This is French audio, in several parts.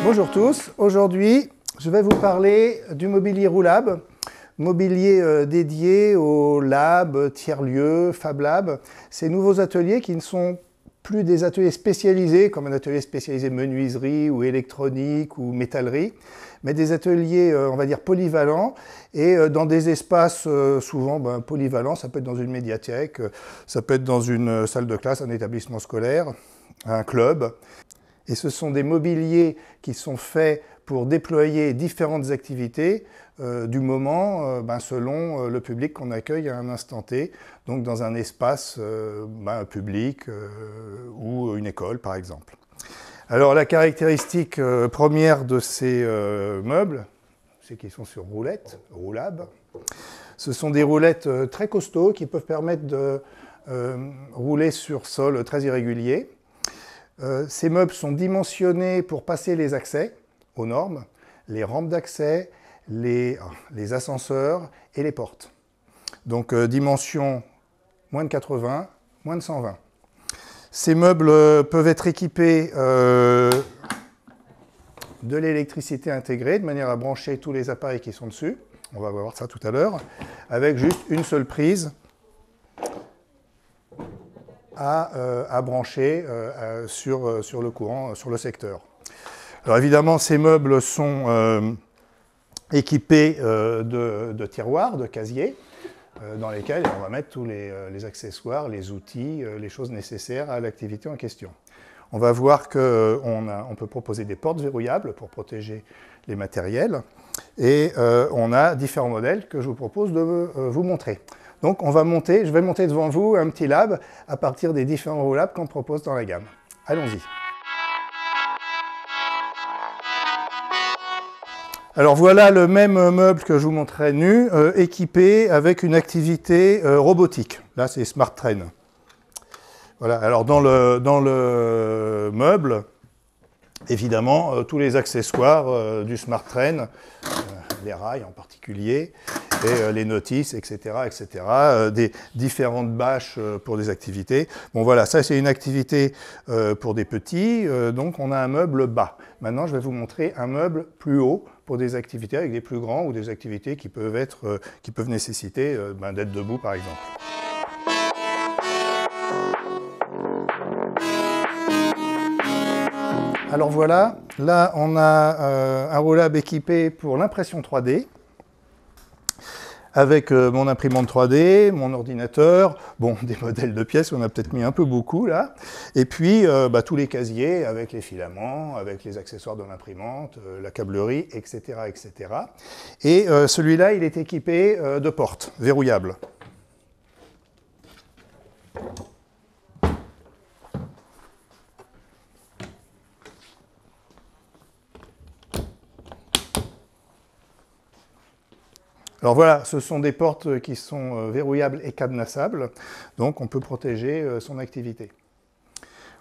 Bonjour tous, aujourd'hui je vais vous parler du mobilier roulable, mobilier dédié aux labs, tiers-lieux, Fab Lab, ces nouveaux ateliers qui ne sont plus des ateliers spécialisés comme un atelier spécialisé menuiserie ou électronique ou métallerie, mais des ateliers on va dire polyvalents et dans des espaces souvent polyvalents, ça peut être dans une médiathèque, ça peut être dans une salle de classe, un établissement scolaire, un club. Et ce sont des mobiliers qui sont faits pour déployer différentes activités du moment selon le public qu'on accueille à un instant T, donc dans un espace public ou une école par exemple. Alors la caractéristique première de ces meubles, c'est qu'ils sont sur roulettes, roulables. Ce sont des roulettes très costauds qui peuvent permettre de rouler sur sol très irrégulier. Ces meubles sont dimensionnés pour passer les accès aux normes, les rampes d'accès, les ascenseurs et les portes. Donc dimension moins de 80, moins de 120. Ces meubles peuvent être équipés de l'électricité intégrée, de manière à brancher tous les appareils qui sont dessus. On va voir ça tout à l'heure, avec juste une seule prise à brancher sur le courant, sur le secteur. Alors évidemment, ces meubles sont équipés de tiroirs, de casiers, dans lesquels on va mettre tous les accessoires, les outils, les choses nécessaires à l'activité en question. On va voir qu'on peut proposer des portes verrouillables pour protéger les matériels, et on a différents modèles que je vous propose de vous montrer. Donc je vais monter devant vous un petit lab à partir des différents roulables qu'on propose dans la gamme. Allons-y. Alors voilà le même meuble que je vous montrais nu, équipé avec une activité robotique. Là c'est Smart Train. Voilà, alors dans le meuble, évidemment, tous les accessoires du Smart Train, les rails en particulier, et les notices, etc., des différentes bâches pour des activités. Bon voilà, ça c'est une activité pour des petits, donc on a un meuble bas. Maintenant je vais vous montrer un meuble plus haut pour des activités avec des plus grands ou des activités qui peuvent nécessiter d'être debout par exemple. Alors voilà, là on a un roulable équipé pour l'impression 3D, avec mon imprimante 3D, mon ordinateur, bon, des modèles de pièces, on a peut-être mis un peu beaucoup là, et puis tous les casiers avec les filaments, avec les accessoires de l'imprimante, la câblerie, etc. etc. Et celui-là, il est équipé de portes verrouillables. Alors voilà, ce sont des portes qui sont verrouillables et cadenassables, donc on peut protéger son activité.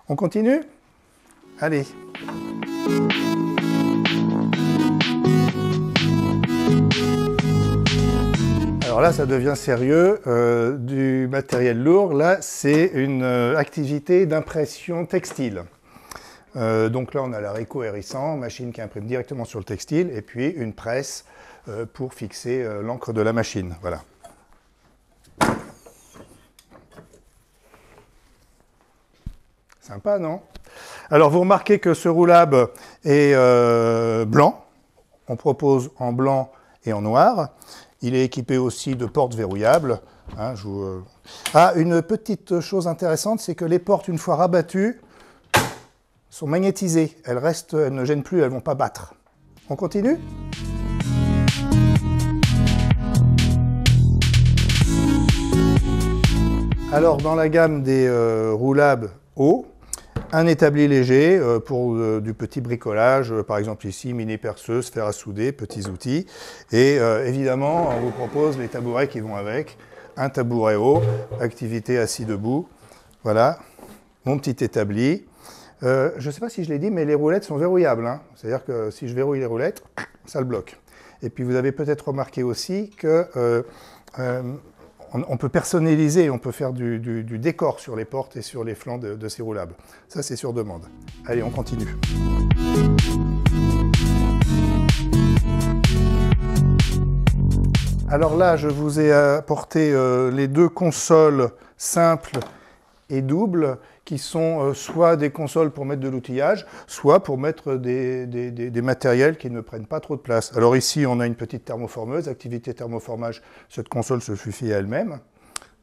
On continue? Allez. Alors là, ça devient sérieux, du matériel lourd. Là, c'est une activité d'impression textile. Donc là, on a la Ricoh R100, machine qui imprime directement sur le textile, et puis une presse pour fixer l'encre de la machine. Voilà. Sympa, non? Alors, vous remarquez que ce roulable est blanc. On propose en blanc et en noir. Il est équipé aussi de portes verrouillables. Hein, une petite chose intéressante, c'est que les portes, une fois rabattues, sont magnétisées. Elles ne gênent plus, elles ne vont pas battre. On continue? Alors, dans la gamme des roulables hauts, un établi léger pour du petit bricolage, par exemple ici, mini perceuse, fer à souder, petits outils. Et évidemment, on vous propose les tabourets qui vont avec. Un tabouret haut, activité assis debout. Voilà, mon petit établi. Je ne sais pas si je l'ai dit, mais les roulettes sont verrouillables. Hein. C'est-à-dire que si je verrouille les roulettes, ça le bloque. Et puis vous avez peut-être remarqué aussi que on peut personnaliser, on peut faire du décor sur les portes et sur les flancs de ces roulables. Ça, c'est sur demande. Allez, on continue. Alors là, je vous ai apporté les deux consoles simples et doubles qui sont soit des consoles pour mettre de l'outillage, soit pour mettre des matériels qui ne prennent pas trop de place. Alors ici, on a une petite thermoformeuse, activité thermoformage, cette console se suffit à elle-même.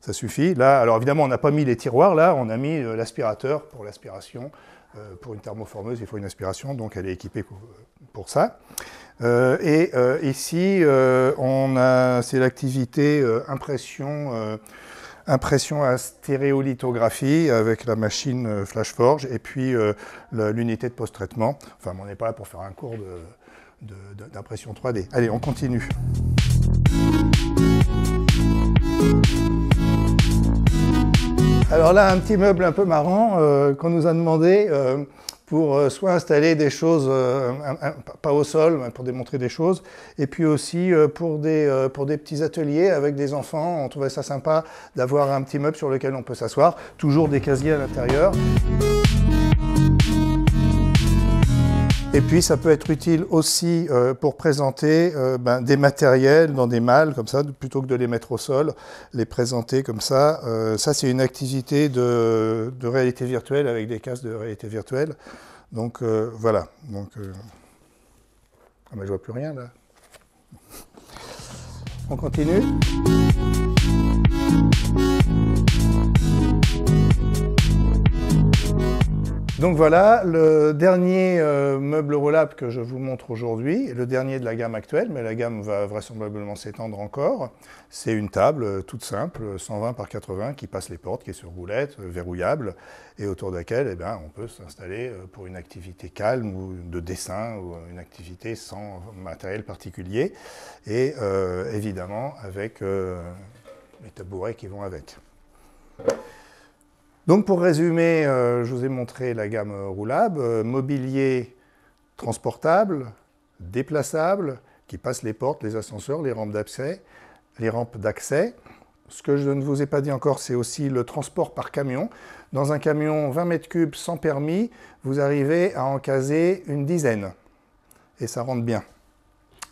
Ça suffit. Là, alors évidemment, on n'a pas mis les tiroirs, là, on a mis l'aspirateur pour l'aspiration. Pour une thermoformeuse, il faut une aspiration, donc elle est équipée pour ça. Ici, c'est l'activité impression à stéréolithographie avec la machine FlashForge et puis l'unité de post-traitement. Enfin, on n'est pas là pour faire un cours d'impression 3D. Allez, on continue. Alors là, un petit meuble un peu marrant qu'on nous a demandé pour soit installer des choses, pas au sol, mais pour démontrer des choses, et puis aussi pour des petits ateliers avec des enfants. On trouvait ça sympa d'avoir un petit meuble sur lequel on peut s'asseoir, toujours des casiers à l'intérieur. Et puis ça peut être utile aussi pour présenter des matériels dans des malles comme ça, plutôt que de les mettre au sol, les présenter comme ça. Ça c'est une activité de réalité virtuelle avec des casques de réalité virtuelle. Donc voilà. Donc, ah mais je vois plus rien là. On continue. Donc voilà, le dernier meuble roulable que je vous montre aujourd'hui, le dernier de la gamme actuelle, mais la gamme va vraisemblablement s'étendre encore. C'est une table toute simple, 120 par 80, qui passe les portes, qui est sur roulette, verrouillable, et autour de laquelle on peut s'installer pour une activité calme ou de dessin, ou une activité sans matériel particulier, et évidemment avec les tabourets qui vont avec. Donc pour résumer, je vous ai montré la gamme roulable, mobilier transportable, déplaçable, qui passe les portes, les ascenseurs, les rampes d'accès. Ce que je ne vous ai pas dit encore, c'est aussi le transport par camion. Dans un camion 20 mètres cubes sans permis, vous arrivez à en caser une dizaine. Et ça rentre bien.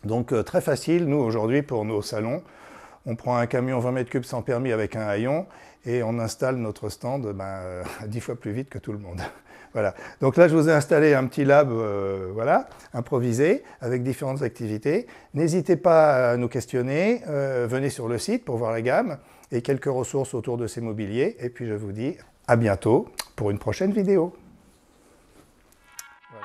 Donc très facile, nous aujourd'hui pour nos salons, on prend un camion 20 mètres cubes sans permis avec un haillon et on installe notre stand 10 fois plus vite que tout le monde. Voilà. Donc là, je vous ai installé un petit lab voilà, improvisé avec différentes activités. N'hésitez pas à nous questionner, venez sur le site pour voir la gamme et quelques ressources autour de ces mobiliers. Et puis je vous dis à bientôt pour une prochaine vidéo. Voilà.